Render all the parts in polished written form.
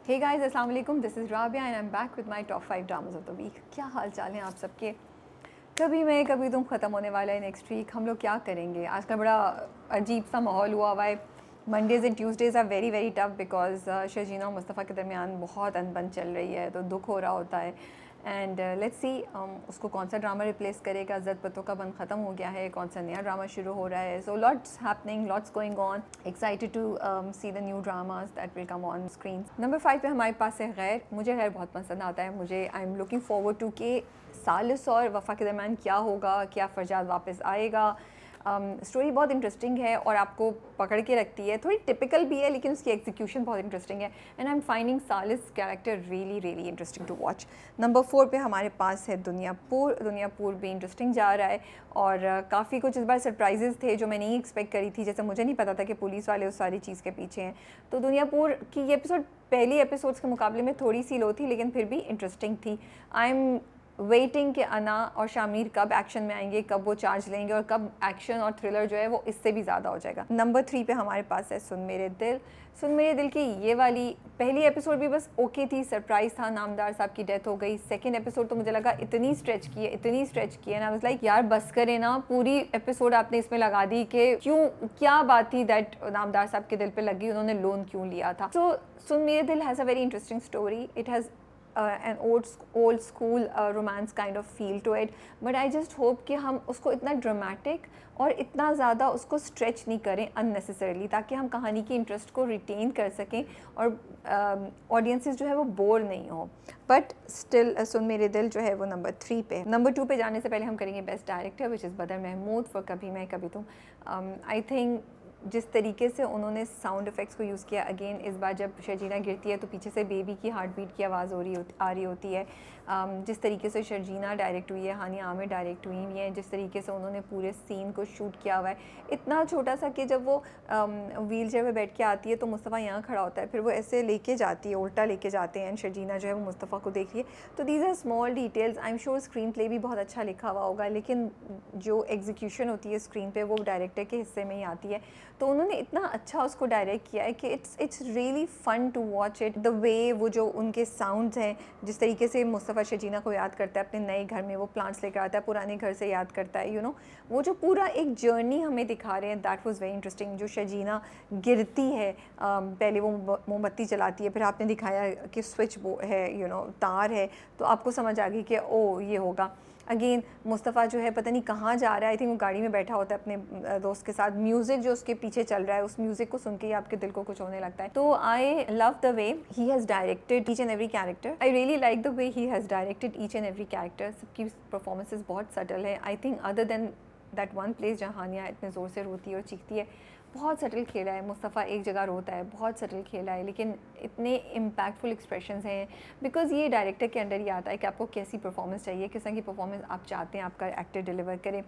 हे guys, अस्सलाम वालेकुम। This is Rabia and I am back with my top 5 dramas of the week. क्या हाल चाल हैं आप सबके? कभी मैं कभी तुम ख़त्म होने वाला है नेक्स्ट वीक। हम लोग क्या करेंगे? आजकल बड़ा अजीब सा माहौल हुआ हुआ है। Mondays and Tuesdays are very very tough because Sharjeena और मुस्तफ़ा के दरमियान बहुत अनबन चल रही है, तो दुख हो रहा होता है। एंड लेट्स सी उसको कौन सा ड्रामा रिप्लेस करेगा। ज़द पतों का बंद ख़त्म हो गया है, कौन सा नया ड्रामा शुरू हो रहा है। So lots happening, lots going on. Excited to see the new dramas that will come on screen. Number 5 पे हमारे पास है गैर। मुझे गैर बहुत पसंद आता है। मुझे I am looking forward to के सालिस और वफ़ा के दरमियान क्या होगा, क्या फरजाद वापस आएगा। स्टोरी बहुत इंटरेस्टिंग है और आपको पकड़ के रखती है। थोड़ी टिपिकल भी है लेकिन उसकी एग्जीक्यूशन बहुत इंटरेस्टिंग है। And I am finding Salis character really really interesting to watch. Number 4 पे हमारे पास है दुनियापुर। दुनियापुर भी इंटरेस्टिंग जा रहा है और काफ़ी कुछ इस बार सरप्राइजेज़ थे जो मैं नहीं एक्सपेक्ट करी थी। जैसे मुझे नहीं पता था कि पुलिस वाले उस सारी चीज़ के पीछे हैं। तो दुनियापुर की ये एपिसोड पहली एपिसोड्स के मुकाबले में थोड़ी सी लो थी लेकिन फिर भी इंटरेस्टिंग थी। आई एम वेटिंग कि अना और शामिर कब एक्शन में आएंगे, कब वो चार्ज लेंगे और कब एक्शन और थ्रिलर जो है वो इससे भी ज़्यादा हो जाएगा। नंबर 3 पे हमारे पास है सुन मेरे दिल। सुन मेरे दिल की ये वाली पहली एपिसोड भी बस ओके थी, सरप्राइज़ था, नामदार साहब की डेथ हो गई। सेकंड एपिसोड तो मुझे लगा इतनी स्ट्रेच की है, इतनी स्ट्रेच की है ना। आई वाज लाइक यार बस करे ना, पूरी एपिसोड आपने इसमें लगा दी कि क्यों, क्या बात थी दैट नामदार साहब के दिल पे लगी, उन्होंने लोन क्यों लिया था। सो सुन मेरे दिल has a very interesting story. It has an old school romance kind of feel to it, but I just hope कि हम उसको इतना ड्रामेटिक और इतना ज़्यादा उसको स्ट्रेच नहीं करें अननेसेसरली, ताकि हम कहानी की इंटरेस्ट को रिटेन कर सकें और ऑडियंसेस जो है वो बोर नहीं हो। बट स्टिल सुन मेरे दिल जो है वो नंबर 3 पे। नंबर 2 पे जाने से पहले हम करेंगे बेस्ट डायरेक्टर, विच इज़ बदर महमूद फॉर कभी मैं कभी तुम। आई थिंक जिस तरीके से उन्होंने साउंड इफ़ेक्ट्स को यूज़ किया, अगेन इस बार जब शर्जीना गिरती है तो पीछे से बेबी की हार्ट बीट की आवाज़ आ रही होती है। जिस तरीके से शर्जीना डायरेक्ट हुई है, हानिया आमिर डायरेक्ट हुई हैं, जिस तरीके से उन्होंने पूरे सीन को शूट किया हुआ है, इतना छोटा सा कि जब वो व्हील चेयर पर बैठ के आती है तो मुस्तफ़ा यहाँ खड़ा होता है, फिर वो ऐसे लेके जाती है, उल्टा लेके जाते हैं, शर्जीना जो है वो मुस्तफ़ा को देख रही है। तो these are small details. I am sure screenplay भी बहुत अच्छा लिखा हुआ होगा, लेकिन जो एग्जीक्यूशन होती है स्क्रीन पे वो डायरेक्टर के हिस्से में ही आती है। तो उन्होंने इतना अच्छा उसको डायरेक्ट किया है कि it's really fun to watch it. The way वो जो उनके साउंड्स हैं, जिस तरीके से मुस्तफ़ा शर्जीना को याद करता है अपने नए घर में, वो प्लांट्स लेकर आता है, पुराने घर से याद करता है, वो जो पूरा एक जर्नी हमें दिखा रहे हैं, दैट वाज वेरी इंटरेस्टिंग। जो शर्जीना गिरती है, पहले वो मोमबत्ती जलाती है, फिर आपने दिखाया कि स्विच वो है, तार है, तो आपको समझ आ गई कि ओ ये होगा। अगेन मुस्तफ़ा जो है पता नहीं कहाँ जा रहा है, आई थिंक वो गाड़ी में बैठा होता है अपने दोस्त के साथ। म्यूज़िक जो उसके पीछे चल रहा है, उस म्यूज़िक को सुन के ही आपके दिल को कुछ होने लगता है। तो I love the way he has directed each and every character. I really like the way he has directed each and every character. सबकी परफॉर्मेंसेज बहुत सटल है। I think other than that one place जहाँ हानिया इतने ज़ोर से रोती है और चीखती है, बहुत सटल खेला है। मुस्तफ़ा एक जगह रोता है, बहुत सटल खेला है, लेकिन इतने इम्पैक्टफुल एक्सप्रेशंस हैं। बिकॉज ये डायरेक्टर के अंडर ही आता है कि आपको कैसी परफॉर्मेंस चाहिए, किस तरह की परफॉर्मेंस आप चाहते हैं आपका एक्टर डिलीवर करे।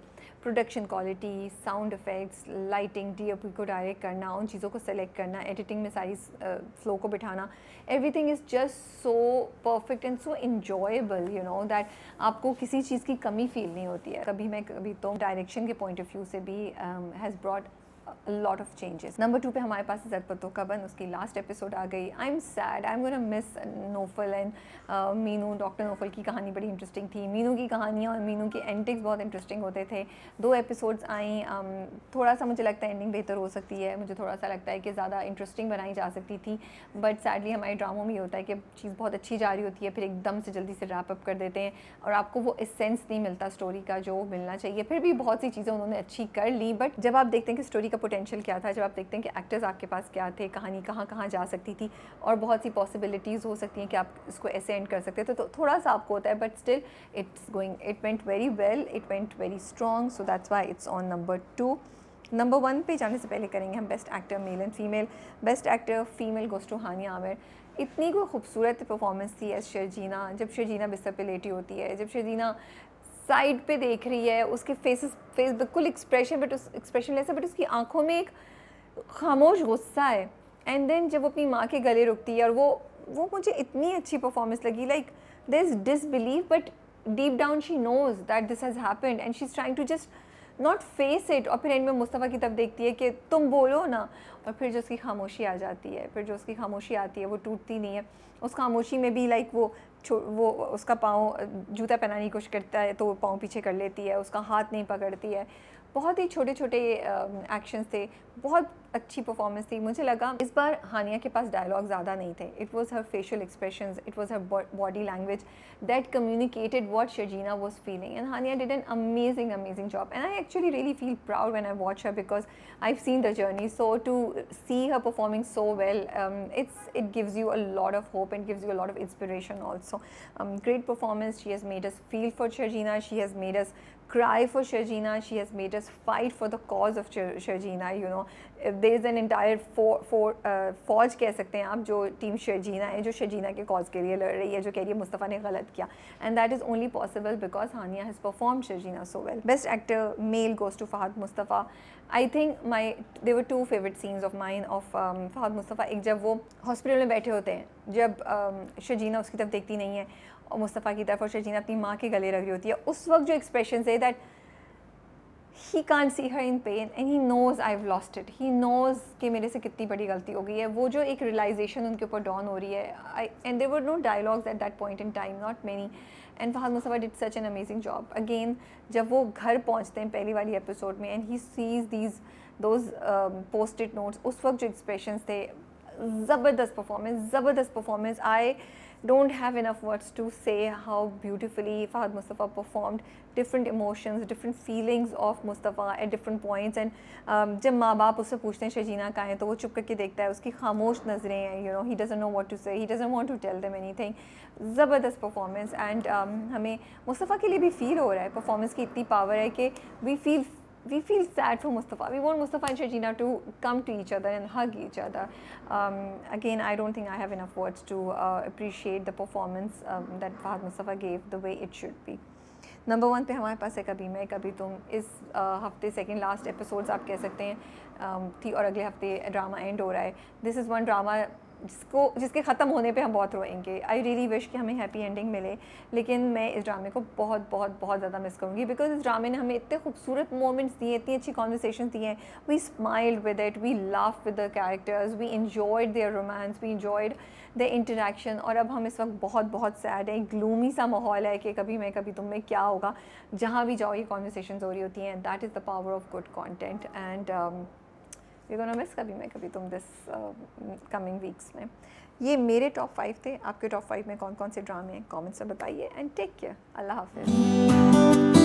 Production quality, sound effects, lighting, DOP को डायरेक्ट करना, उन चीज़ों को सेलेक्ट करना, एडिटिंग में सारी फ्लो को बिठाना, everything is just so perfect and so enjoyable, that आपको किसी चीज़ की कमी फील नहीं होती है। कभी मैं कभी तो डायरेक्शन के पॉइंट ऑफ व्यू से भी has brought lot of changes. Number 2 पे हमारे पास ज़द पतों का बंद, उसकी लास्ट एपिसोड आ गई। I am sad, I am gonna miss Nofal and Meenu. Doctor Nofal की कहानी बड़ी इंटरेस्टिंग थी, मीनू की कहानियाँ और मीनू के एंटिक्स बहुत इंटरेस्टिंग होते थे। 2 एपिसोड्स आई, थोड़ा सा मुझे लगता है एंडिंग बेहतर हो सकती है, मुझे थोड़ा सा लगता है कि ज़्यादा इंटरेस्टिंग बनाई जा सकती थी। बट सैडली हमारे ड्रामों में होता है कि चीज़ बहुत अच्छी जा रही होती है, फिर एकदम से जल्दी से रैप अप कर देते हैं और आपको वो एसेंस नहीं मिलता स्टोरी का जो मिलना चाहिए। फिर भी बहुत सी चीज़ें उन्होंने अच्छी कर ली, बट जब आप देखते हैं कि स्टोरी का पोटेंशियल क्या था, जब आप देखते हैं कि एक्टर्स आपके पास क्या थे, कहानी कहाँ कहाँ जा सकती थी और बहुत सी पॉसिबिलिटीज़ हो सकती हैं कि आप इसको ऐसे एंड कर सकते थे, तो थोड़ा सा आपको होता है। But still it went very well, it went very strong, so that's why it's on number 2। Number 1 पे जाने से पहले करेंगे हम best actor male and female. Best actor female goes to Hania Aamir. इतनी कोई खूबसूरत परफॉर्मेंस थी एज शर्जीना। जब शर्जीना बिस्तर पे लेटी होती है, जब शर्जीना साइड पे देख रही है, उसके फेस बिल्कुल एक्सप्रेशन, बट उस एक्सप्रेशनलेस है, बट उसकी आंखों में एक खामोश गुस्सा है। एंड देन जब वो अपनी माँ के गले रुकती है और वो मुझे इतनी अच्छी परफॉर्मेंस लगी। Like there is disbelief, but deep down she knows that this has happened and she is trying to just not face it, और फिर एंड में मुस्तफ़ा की तरफ देखती है कि तुम बोलो ना, और फिर जो उसकी खामोशी आ जाती है, फिर जो उसकी खामोशी आती है वो टूटती नहीं है। उस खामोशी में भी लाइक वो उसका पाँव जूता पहनाने की कोशिश करता है तो वो पाँव पीछे कर लेती है, उसका हाथ नहीं पकड़ती है। बहुत ही छोटे छोटे एक्शंस थे, बहुत अच्छी परफॉर्मेंस थी। मुझे लगा इस बार हानिया के पास डायलॉग ज़्यादा नहीं थे, it was her facial expressions, it was her body language that communicated what Sharjeena was feeling, and Hania did an amazing job, and I actually really feel proud when I watch her because I've seen the journey. So to see her performing so well, it gives you a lot of hope and gives you a lot of inspiration also. Great performance. She has made us feel for Sharjina. She has made us cry for Sharjina. She has made us fight for the cause of Sharjina. You know, there is an entire फौज कह सकते हैं आप, जो team Sharjeena है, जो शर्जीना के cause के लिए लड़ रही है, जो कह रही है मुस्तफ़ा ने गलत किया, and that is only possible because Hania has perform Sharjeena so well. Best actor male goes to Fahad Mustafa. I think there were two favorite scenes of mine of Fahad Mustafa. एक जब वो हॉस्पिटल में बैठे होते हैं, जब शर्जीना उसकी तरफ देखती नहीं है और मुस्तफ़ा की तरफ, और शर्जीना अपनी माँ के गले रख रही होती है, उस वक्त जो एक्सप्रेशन है that he can't see her in pain and he knows I've lost it, he knows कि मेरे से कितनी बड़ी गलती हो गई है. वो जो एक रियलाइजेशन उनके ऊपर डॉन हो रही है, and there were no dialogues at that point in time, not many, and Fahad Mustafa did such an amazing job. Again, जब वो घर पहुंचते हैं पहली वाली एपिसोड में and he sees those post-it notes, उस वक्त जो expressions थे, ज़बरदस्त performance. I don't have enough words to say how beautifully Fahad Mustafa performed different emotions, different feelings of Mustafa at different points. And जब माँ बाप उससे पूछते हैं शर्जीना कहाँ है, तो वो चुप करके देखता है, उसकी खामोश नज़रें हैं, you know, he doesn't know what to say, he doesn't want to tell them anything. ज़बरदस्त परफॉर्मेंस. एंड हमें मुस्तफ़ा के लिए भी फील हो रहा है, परफॉर्मेंस की इतनी पावर है कि we feel sad for Mustafa. We want Mustafa and Sharjina to come to each other and hug each other. Again, I don't think I have enough words to appreciate the performance that Fahad Mustafa gave the way it should be. Number 1 पे हमारे पास है कभी मैं कभी तुम. इस हफ्ते second last episodes आप कह सकते हैं थी, और अगले हफ्ते ड्रामा एंड हो रहा है. दिस इज़ वन ड्रामा जिसके ख़त्म होने पे हम बहुत रोएंगे. आई रियली विश कि हमें हैप्पी एंडिंग मिले, लेकिन मैं इस ड्रामे को बहुत ज़्यादा मिस करूँगी बिकॉज इस ड्रामे ने हमें इतने खूबसूरत मोमेंट्स दिए, इतनी अच्छी कॉन्वर्सेशन दी हैं. We smiled with it, we laugh with the characters, we enjoyed their romance, we enjoyed the interaction. और अब हम इस वक्त बहुत सैड है, ग्लूमी सा माहौल है कि कभी मैं कभी तुम में क्या होगा. जहाँ भी जाओ ये कॉन्वर्सेशन हो रही होती हैं. That is the power of good content. And we're gonna miss कभी मैं कभी तुम दिस कमिंग वीक्स में. ये मेरे टॉप 5 थे. आपके टॉप 5 में कौन कौन से ड्रामे हैं कमेंट्स में बताइए. And take care. अल्लाह हाफिज़.